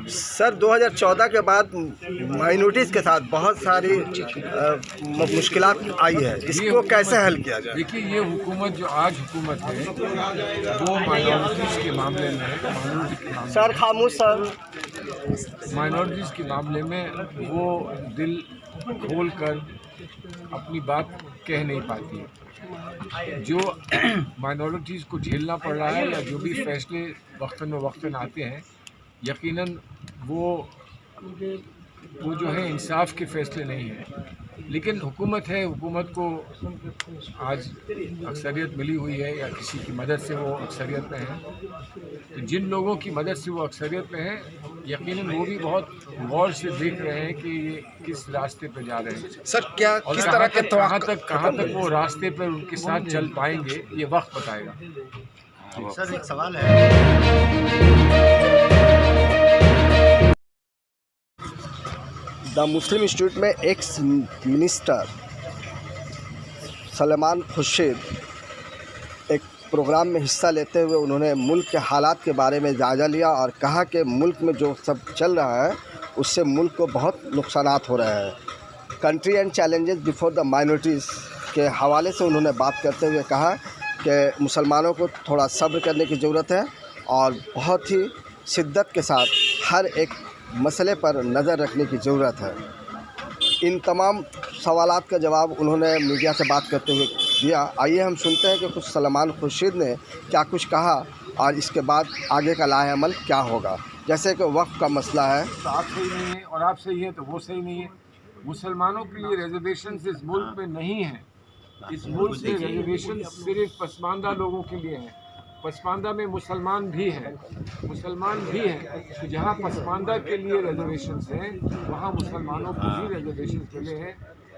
Sir 2014 के बाद minorities के साथ बहुत सारी मुश्किलात आई है, इसको कैसे हल किया जाए? देखिए, ये हुकूमत जो आज हुकूमत है वो माइनॉरिटीज़ के मामले में सर खामोश सर माइनॉरिटीज़ के मामले में वो दिल खोल कर अपनी बात कह नहीं पाती है। जो माइनॉरिटीज़ को झेलना पड़ रहा है या जो भी फैसले वक्तन वक्तन आते हैं, यकीनन वो जो है इंसाफ के फैसले नहीं हैं। लेकिन हुकूमत है, हुकूमत को आज अक्सरियत मिली हुई है या किसी की मदद से वो अक्सरियत में है। तो जिन लोगों की मदद से वो अक्सरियत में है, यकीनन वो भी बहुत गौर से देख रहे हैं कि ये किस रास्ते पर जा रहे हैं। सर क्या और किस तरह के कहाँ तक वो रास्ते पर उनके साथ चल पाएंगे, ये वक्त बताएगा। सर एक सवाल है, द मुस्लिम इंस्टीट्यूट में एक्स मिनिस्टर सलमान खुर्शीद एक प्रोग्राम में हिस्सा लेते हुए उन्होंने मुल्क के हालात के बारे में जायज़ा लिया और कहा कि मुल्क में जो सब चल रहा है उससे मुल्क को बहुत नुकसानात हो रहे हैं। Country and challenges before the minorities के हवाले से उन्होंने बात करते हुए कहा कि मुसलमानों को थोड़ा सब्र करने की ज़रूरत है और बहुत ही शिद्दत के साथ हर एक मसले पर नज़र रखने की ज़रूरत है। इन तमाम सवालात का जवाब उन्होंने मीडिया से बात करते हुए दिया। आइए हम सुनते हैं कि कुछ सलमान खुर्शीद ने क्या कुछ कहा और इसके बाद आगे का लाहे अमल क्या होगा। जैसे कि वक्फ का मसला है, तो आप सही नहीं है और आप सही है तो वो सही नहीं है। मुसलमानों के लिए रिजर्वेशन इस मुल्क में नहीं है। इस मुल्क में रिजर्वेशन सिर्फ पसमानदा लोगों के लिए है। पसमानदा में मुसलमान भी हैं, तो जहाँ पसमानदा के लिए रिजर्वेशंस हैं वहाँ मुसलमानों को भी रिजर्वेशन मिले हैं।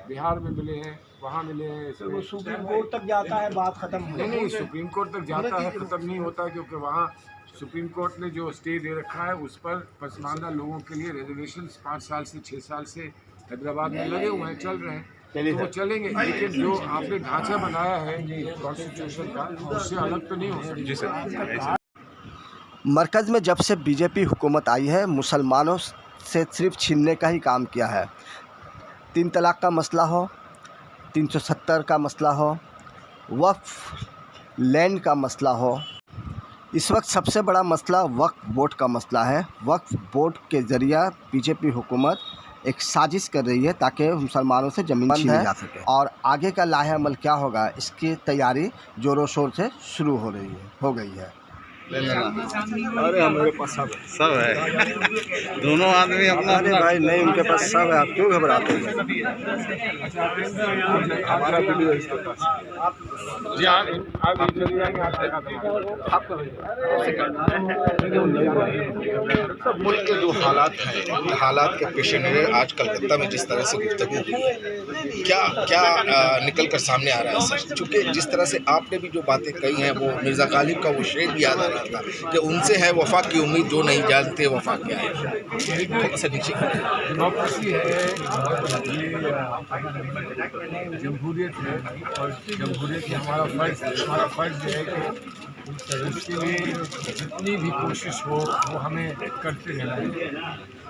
बिहार में मिले हैं, वहाँ मिले हैं। सर वो सुप्रीम कोर्ट तक जाता है, बात खत्म हो नहीं, सुप्रीम कोर्ट तक जाता है, ख़त्म नहीं होता, क्योंकि वहाँ सुप्रीम कोर्ट ने जो स्टे दे रखा है उस पर पसमानदा लोगों के लिए रिजर्वेशन 5 साल से 6 साल से हैदराबाद में लगे हुए हैं, चल रहे हैं, तो वो चलेंगे। लेकिन जो आपने ढांचा बनाया है कॉन्स्टिट्यूशन का, उससे अलग तो नहीं हो सकती। जी सर। मरकज़ में जब से बीजेपी हुकूमत आई है मुसलमानों से सिर्फ छीनने का ही काम किया है। 3 तलाक़ का मसला हो, 370 का मसला हो, वक्फ लैंड का मसला हो, इस वक्त सबसे बड़ा मसला वक्फ बोर्ड का मसला है। वक्फ बोर्ड के ज़रिए बीजेपी हुकूमत एक साजिश कर रही है ताकि मुसलमानों से ज़मीन छीनी जा सके और आगे का लाहे अमल क्या होगा इसकी तैयारी ज़ोरों शोर से शुरू हो गई है। अरे हमारे पास सब है, दोनों आदमी अपना अरे भाई नहीं, उनके पास सब है, आप क्यों घबराते हैं? हमारा वीडियो इसके पास। जी आप चलिए सब मुल्क के जो हालात हैं, हालात के पेश नज़र आज कलकत्ता में जिस तरह से गुफ्तगू हुई है, क्या निकल कर सामने आ रहा है सर? चूँकि जिस तरह से आपने भी जो बातें कही हैं वो मिर्ज़ा गालिब का वो शेर भी याद आ रहा था कि उनसे है वफा की उम्मीद जो नहीं जानते वफा क्या है। डेमोक्रेसी है, ये जमहूरियत है और जमहूरियत में हमारा फ़र्ज़ है कि उसके लिए जितनी भी कोशिश हो वो हमें करते रहना है,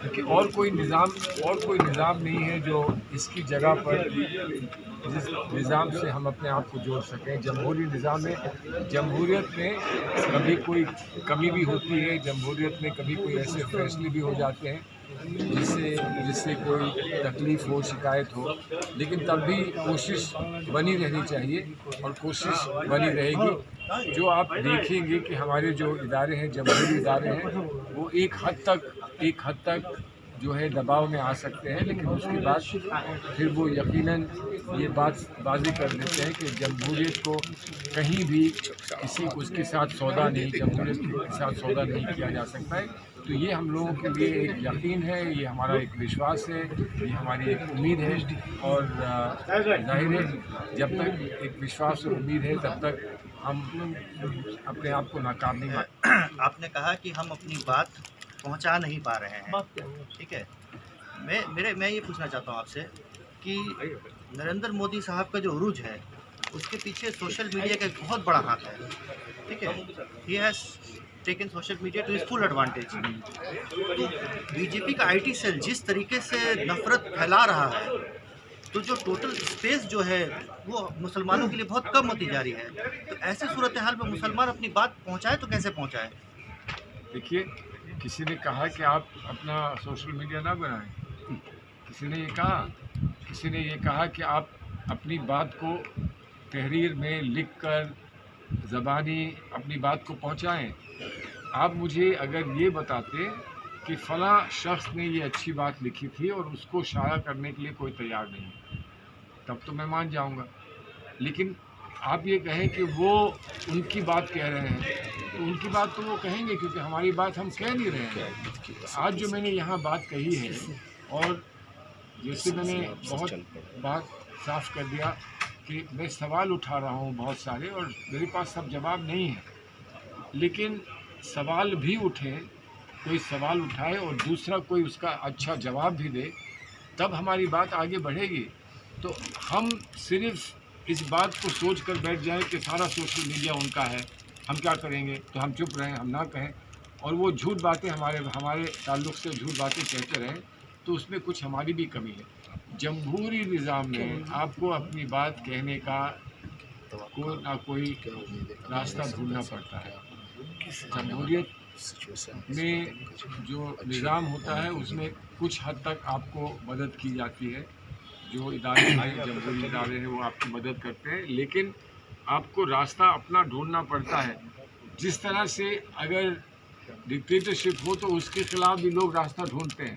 क्योंकि और कोई निज़ाम नहीं है जो इसकी जगह पर जिस निज़ाम से हम अपने आप को जोड़ सकें। जमहूरी निज़ाम में, जमहूरियत में कभी कोई कमी भी होती है, जमहूरियत में कभी कोई ऐसे फैसले भी हो जाते हैं जिससे कोई तकलीफ़ हो, शिकायत हो, लेकिन तब भी कोशिश बनी रहनी चाहिए और कोशिश बनी रहेगी। जो आप देखेंगे कि हमारे जो इदारे हैं, जमहूरी इदारे हैं, वो एक हद तक जो है दबाव में आ सकते हैं, लेकिन उसके बाद फिर वो यकीनन ये बात वाज़ेह कर देते हैं कि जमहूरियत को कहीं भी उसके साथ सौदा नहीं, जमहूरियत के साथ सौदा नहीं किया जा सकता है। तो ये हम लोगों के लिए एक यकीन है, ये हमारा एक विश्वास है, ये हमारी एक उम्मीद है और ज़ाहिर है जब तक एक विश्वास और उम्मीद है तब तक हम अपने आप को नाकाम नहीं मानते। आपने कहा कि हम अपनी बात पहुंचा नहीं पा रहे हैं, ठीक है। मैं ये पूछना चाहता हूं आपसे कि नरेंद्र मोदी साहब का जो उरूज है उसके पीछे सोशल मीडिया का एक बहुत बड़ा हाथ है, ठीक है। He has taken social media to his full advantage. तो बीजेपी का आईटी सेल जिस तरीके से नफरत फैला रहा है, तो जो टोटल स्पेस जो है वो मुसलमानों के लिए बहुत कम होती जा रही है। तो ऐसे सूरत हाल में मुसलमान अपनी बात पहुंचाए तो कैसे पहुंचाए? देखिए, किसी ने कहा कि आप अपना सोशल मीडिया ना बनाएं, किसी ने ये कहा कि आप अपनी बात को तहरीर में लिख कर ज़बानी अपनी बात को पहुंचाएं। आप मुझे अगर ये बताते कि फ़लाँ शख्स ने ये अच्छी बात लिखी थी और उसको शाया करने के लिए कोई तैयार नहीं, तब तो मैं मान जाऊंगा। लेकिन आप ये कहें कि वो उनकी बात कह रहे हैं, तो उनकी बात तो वो कहेंगे, क्योंकि हमारी बात हम कह नहीं रहे हैं। आज जो मैंने यहाँ बात कही है, और जैसे मैंने बहुत बात साफ कर दिया कि मैं सवाल उठा रहा हूँ बहुत सारे, और मेरे पास सब जवाब नहीं है, लेकिन सवाल भी उठे, कोई सवाल उठाए और दूसरा कोई उसका अच्छा जवाब भी दे, तब हमारी बात आगे बढ़ेगी। तो हम सिर्फ इस बात को सोच कर बैठ जाएं कि सारा सोशल मीडिया उनका है, हम क्या करेंगे, तो हम चुप रहें, हम ना कहें, और वो झूठ बातें हमारे ताल्लुक़ से झूठ बातें कहते रहें, तो उसमें कुछ हमारी भी कमी है। जमहूरी निज़ाम में आपको अपनी बात कहने का कोई ना कोई रास्ता ढूंढना पड़ता है। जमहूरियत में जो निज़ाम होता है उसमें कुछ हद तक आपको मदद की जाती है, जो इदारे हैं, जमहूरी इदारे हैं, वो आपकी मदद करते हैं, लेकिन आपको रास्ता अपना ढूंढना पड़ता है। जिस तरह से अगर डिक्टेटरशिप हो तो उसके ख़िलाफ़ भी लोग रास्ता ढूंढते हैं,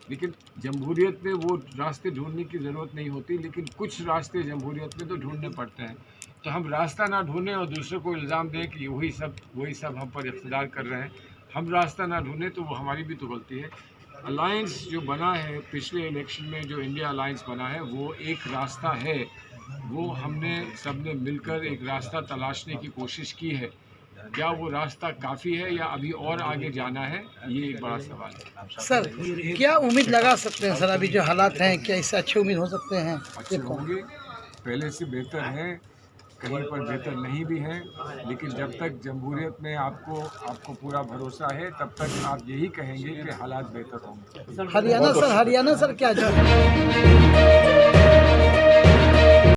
लेकिन जमहूरियत में वो रास्ते ढूंढने की ज़रूरत नहीं होती, लेकिन कुछ रास्ते जमहूरियत में तो ढूंढने पड़ते हैं। तो हम रास्ता ना ढूंढें और दूसरों को इल्ज़ाम दें कि वही सब हम पर इक़्तिदार कर रहे हैं, हम रास्ता ना ढूंढें, तो वो हमारी भी तो गलती है। अलायंस जो बना है पिछले इलेक्शन में, जो इंडिया अलायंस बना है, वो एक रास्ता है, वो हमने सबने मिलकर एक रास्ता तलाशने की कोशिश की है। क्या वो रास्ता काफ़ी है या अभी और आगे जाना है, ये एक बड़ा सवाल है। सर, क्या उम्मीद लगा सकते हैं सर, अभी जो हालात हैं, क्या इससे अच्छी उम्मीद हो सकते हैं? अच्छे होंगे, पहले से बेहतर हैं, कहीं पर बेहतर नहीं भी हैं, लेकिन जब तक जमहूरियत में आपको पूरा भरोसा है, तब तक आप यही कहेंगे कि हालात बेहतर होंगे। हरियाणा सर क्या